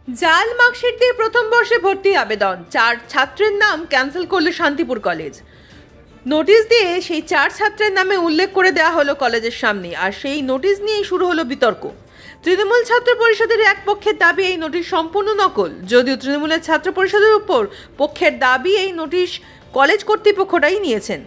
জাল মার্কশিট দিয়ে প্রথম বর্ষে ভর্তির আবেদন, 4 ছাত্রের নাম ক্যান্সেল করল শান্তিপুর কলেজ। নোটিশ দিয়ে সেই 4 ছাত্রের নামে উল্লেখ করে দেওয়া হলো কলেজের সামনে, আর সেই নোটিশ নিয়েই শুরু হলো বিতর্ক। তৃণমূল ছাত্র পরিষদের এক পক্ষের দাবি এই নোটিশ সম্পূর্ণ নকল, যদিও তৃণমূলের ছাত্র পরিষদের উপর পক্ষের দাবি এই নোটিশ কলেজ কর্তৃপক্ষরাই নিয়েছেন।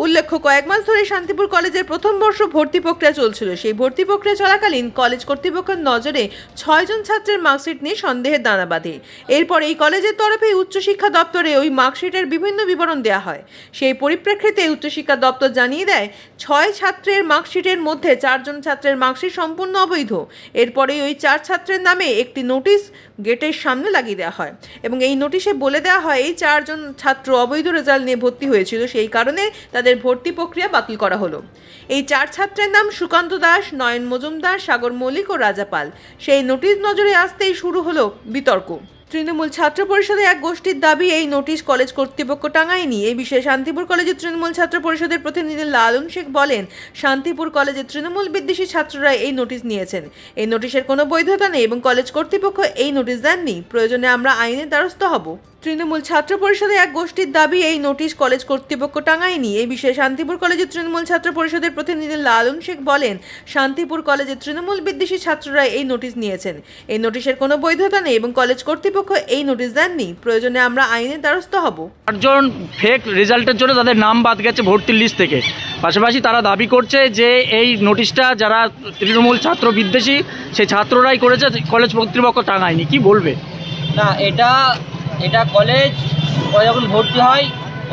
উল্লেখ্য, কয়েক মাস ধরে শান্তিপুর কলেজের প্রথম বর্ষ ভর্তি প্রক্রিয়া চলছিল। সেই ভর্তি প্রক্রিয়া চলাকালীন কলেজ কর্তৃপক্ষের নজরে 6 জন ছাত্রের মার্কশিট নিয়ে সন্দেহের দানা বাঁধে। এরপর এই কলেজের তরফে উচ্চশিক্ষা দপ্তরে ওই মার্কশিটের বিভিন্ন বিবরণ দেওয়া হয়। সেই পরিপ্রেক্ষিতে উচ্চশিক্ষা দপ্তর জানিয়ে দেয়, 6 ছাত্রের মার্কশিটের মধ্যে 4 জন ছাত্রের মার্কশিট সম্পূর্ণ অবৈধ। এরপরেই ওই 4 ছাত্রের নামে একটি নোটিশ গেটের সামনে লাগিয়ে দেওয়া হয় এবং এই নোটিশে বলে দেওয়া হয় এই 4 জন ছাত্র অবৈধ রেজাল্ট নিয়ে ভর্তি হয়েছিল, সেই কারণে তাদের ভর্তি প্রক্রিয়া বাতিল করা হলো। এই 4 ছাত্রের নাম সুকান্ত দাস, নয়ন মজুমদার, সাগর মল্লিক ও রাজা পাল। সেই নোটিশ নজরে আসতেই শুরু হলো বিতর্ক। তৃণমূল ছাত্র পরিষদের এক গোষ্ঠীর দাবি এই নোটিশ কলেজ কর্তৃপক্ষ টাঙায়নি। এই বিষয়ে শান্তিপুর কলেজের তৃণমূল ছাত্র পরিষদের প্রতিনিধি লালন শেখ বলেন, শান্তিপুর কলেজের তৃণমূল বিদ্বেষী ছাত্ররা এই নোটিশ নিয়েছেন। এই নোটিশের কোনো বৈধতা নেই এবং কলেজ কর্তৃপক্ষ এই নোটিশ দেননি। প্রয়োজনে আমরা আইনের দ্বারস্থ হব। তৃণমূল ছাত্র পরিষদের এক গোষ্ঠীর দাবি এই নোটিশ কলেজ কর্তৃপক্ষ টাঙায়নি। এই বিষয়ে শান্তিপুর কলেজের তৃণমূল ছাত্র পরিষদের প্রতিনিধি লালন শেখ বলেন, শান্তিপুর কলেজের তৃণমূল বিদ্বেষী ছাত্ররা এই নোটিশ নিয়েছেন। এই নোটিশের কোনো বৈধতা নেই এবং কলেজ কর্তৃপক্ষ এই নোটিশ দেননি। প্রয়োজনে আমরা আইনের দ্বারস্থ হব। 8 জন ফেক রেজাল্টের জন্য তাদের নাম বাদ গেছে ভর্তির লিস্ট থেকে। পাশাপাশি তারা দাবি করছে যে এই নোটিশটা যারা তৃণমূল ছাত্র বিদ্বেষী সেই ছাত্ররাই করেছে, কলেজ কর্তৃপক্ষ টাঙায়নি। কি বলবে? না, এটা কলেজ যখন ভর্তি হয়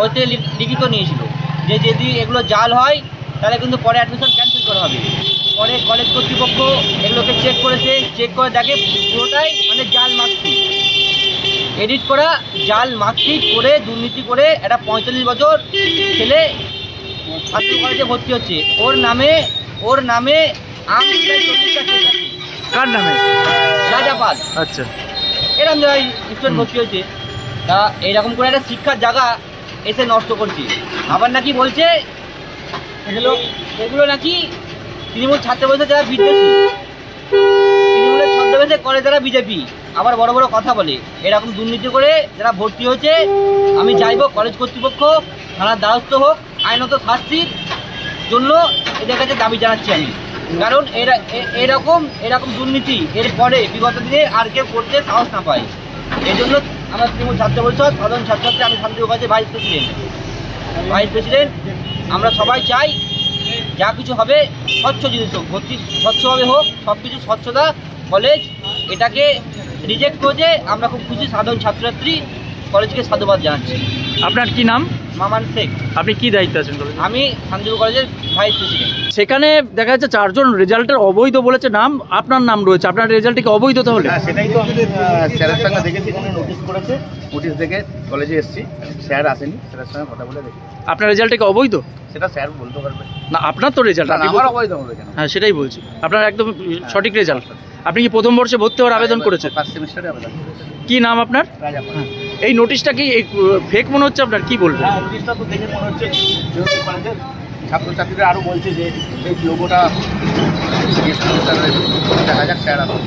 ওতে লিখিত নিয়েছিল যে যদি এগুলো জাল হয় তাহলে কিন্তু পরে অ্যাডমিশন ক্যান্সেল করা হবে। পরে কলেজ কর্তৃপক্ষ এগুলোকে চেক করেছে, চেক করে দেখে পুরোটাই মানে জাল মার্কশিট, এডিট করা জাল মার্কশিট করে দুর্নীতি করে একটা 45 বছর ছেলে ছাত্র কলেজে ভর্তি হচ্ছে। ওর নামে কার নামে? রাজা পাল। আচ্ছা, এরকম জায়গায় স্টুডেন্ট ভর্তি হয়েছে। তা এইরকম করে একটা শিক্ষার জায়গা এসে নষ্ট করছে। আবার নাকি বলছে এগুলো নাকি তৃণমূল ছাত্র পরিষদ যারা বিদ্বেষী, তৃণমূলের ছদ্মবেশে করে যারা বিজেপি, আবার বড় বড় কথা বলে। এরকম দুর্নীতি করে যারা ভর্তি হয়েছে আমি চাইবো কলেজ কর্তৃপক্ষ থানার দ্বারস্থ হোক, আইনত শাস্তির জন্য এদের কাছে দাবি জানাচ্ছি আমি। কারণ এরকম দুর্নীতি এরপরে বিগত দিনে আর কেউ করতে সাহস না পায়। এই জন্য আমরা তৃণমূল ছাত্র পরিষদ সাধারণ ছাত্রছাত্রী, আমি শান্তিপুর কলেজের ভাইস প্রেসিডেন্ট, আমরা সবাই চাই যা কিছু হবে স্বচ্ছ জিনিস হোক, ভর্তি স্বচ্ছভাবে হোক, সব কিছু স্বচ্ছতা। কলেজ এটাকে রিজেক্ট করেছে, আমরা খুব খুশি। সাধারণ ছাত্রছাত্রী কলেজকে সাধুবাদ জানাচ্ছি। আপনার কি নাম? মামান শেখ। আপনি কি দায়িত্ব আছেন? আমি শান্তিপুর কলেজের ভাইস প্রেসিডেন্ট। সেখানে দেখা যাচ্ছে 4 জন রেজাল্টের অবৈধ বলেছে, নাম আপনার নাম রয়েছে। আপনার রেজাল্টে কি অবৈধ তাহলে? হ্যাঁ, সেটাই তো আমি স্যারের সঙ্গে দেখেছি, নোটিশ করেছে, নোটিশ দেখে কলেজে এসেছি। স্যার আসেনি, স্যারের সঙ্গে কথা বলে দেখি। আপনার রেজাল্টে কি অবৈধ? সেটা স্যার বলতে পারবে না, আপনার তো রেজাল্ট আমার অবৈধ হবে কেন? হ্যাঁ, সেটাই বলছি। আপনার একদম সঠিক রেজাল্ট। আপনি কি প্রথম বর্ষে ভর্তি হওয়ার আবেদন করেছেন? ফার্স্ট সেমিস্টারে আবেদন করেছি। কি নাম আপনার? রাজা পাল। এই নোটিশটা কি ফেক মনে হচ্ছে আপনার? কি বলবেন? হ্যাঁ, নোটিশটা তো দেখে মনে হচ্ছে ছাত্রছাত্রীরা আরও বলছে যে এই লোগোটা দেখা যাক স্যার আসুন।